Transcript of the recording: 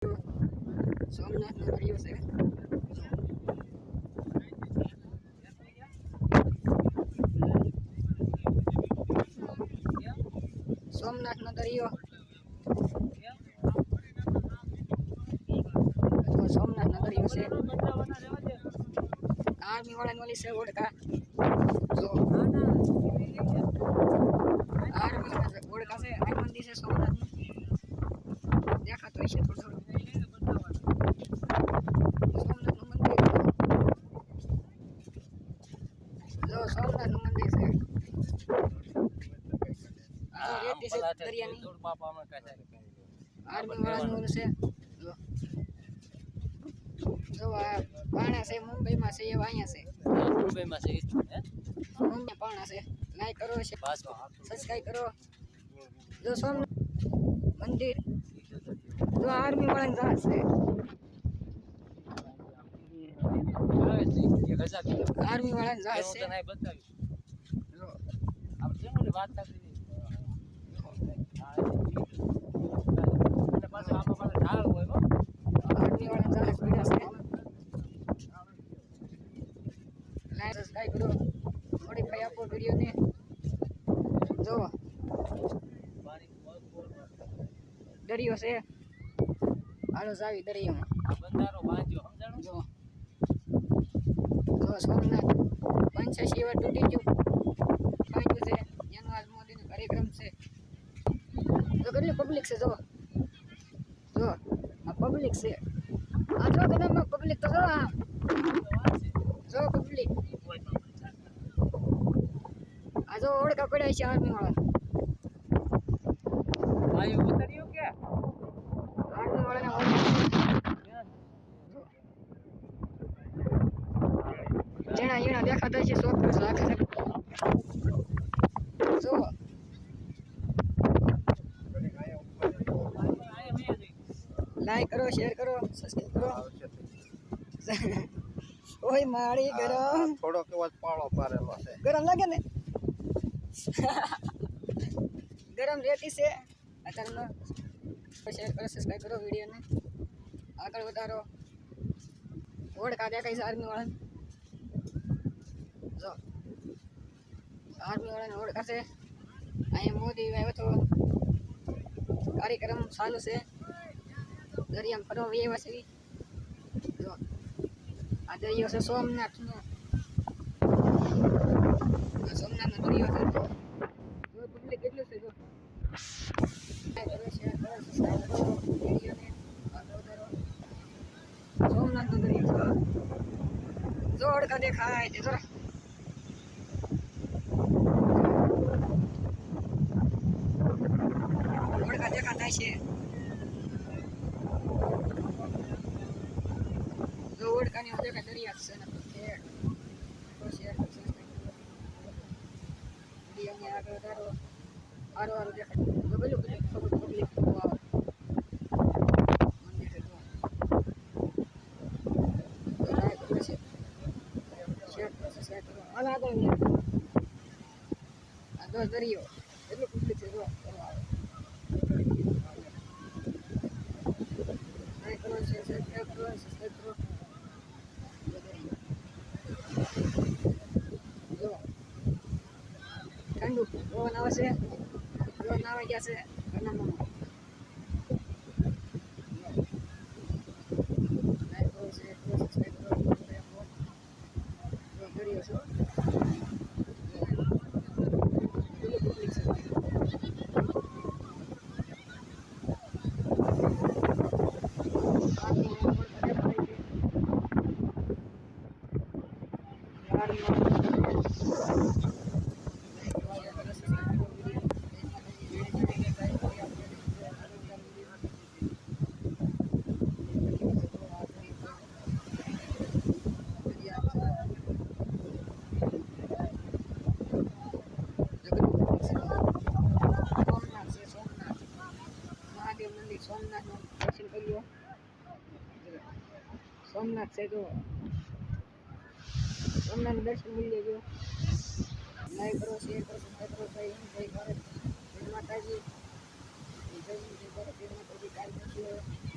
સોમનાથ નો દરિયો છે. સોમનાથ નો દરિયો સોમનાથ નો દરિયો છે. આર્મી વાળા ઓલી છે ઓળખા જો આર્મી ઓળખા છે. આ મંદિર છે સોમનાથ નું દેખાતો હશે થોડું સોમનાથ નું મંદિર જો સોમનાથ નું મંદિર છે. રેતી છે દરિયાની આર્મી વાળાનું છે. જો આ પાણા છે મુંબઈમાં છે એવા અહીંયા છે. મુંબઈમાં છે મુંબઈ પાણા છે. લાઈક કરો સબસ્ક્રાઇબ કરો. જો સોમનાથ મંદિર જો આર્મી વાળાનું જહાજ છે. આર્મી વાળાનું જહાજ છે. જો આપણે વાત કરી આર્મી વાળાનું જહાજ પીડા છે. લાઈક સબસ્ક્રાઇબ કરો. મોડિફાઈ આપો વિડીયોને. જો દરિયો છે. હાલો જાવી દરિયામાં બંધારો બાંધ્યો સમજાણું. જો સોમનાથ 85 વાર તૂટી ગયું બાંધ્યું છે. એનો આજ મોદીનો કાર્યક્રમ છે. જો કેટલી પબ્લિક છે. જો આ પબ્લિક છે. આ જો ગણામાં પબ્લિક તો જો આ જો પબ્લિક આ જો ઓળખા પડ્યા છે આર્મી વાળા. આયો ઉતર્યો કે આર્મી વાળાના ઓળખા જેણા દેખાતા છે. ચોક્કસ રાખે છે. જો લાઈક કરો, શેર કરો, સબસ્ક્રાઇબ કરો. ઓય માળી ગરમ થોડોક એવો પાળો પારેલો છે. ગરમ લાગે ને ગરમ રેતી છે. અત્યારનો શેર કરો, સબસ્ક્રાઇબ કરો વિડીયોને આગળ વધારો. ઓળખા દેખાય છે આર્મી વાળા. જો આર્મી વાળાને ઓળખા છે. અહીંયા મોદી આવ્યો તો કાર્યક્રમ ચાલુ છે. દરિયામાં ફરવા એવા છે. જો આ દરિયો છે સોમનાથનો. સોમનાથનો દરિયો છે. જો પબ્લિક કેટલું છે. જો સોમનાથનો દરિયો જો ઓળખા દેખાય છે. જરા ઓળખા દેખાતા છે. જો ઓળખાની દેખાય દરિયા છે ને શેર વિડીયોને આગળ વધારો. હારું દેખાય. જો પેલું પબ્લિક વાવ મંદિર છે. આગળ આ દો દરિયો એટલું પબ્લિક છે. જો લાઈક કરો, સબસ્ક્રાઇબ કરો. જો ઠંડુ પવન આવે છે. જો નાવા ગયા છે ઘણામાં. લાઈક કરો, શેર કરો, સબસ્ક્રાઇબ કરો. જો દરિયો છે. પબ્લિક છે. મહાદેવ મંદિર સોમનાથનું દર્શન કર્યો. સોમનાથ છે. જો સોમનાથનું દર્શન કરી લેજો. લાઈક કરો, શેર કરો, સબસ્ક્રાઇબ કરો. જય હિન્દ, જય ભારત, જય માતાજી, જય હિન્દ, જય ભારત, જય માતાજી. કાલ મળીએ.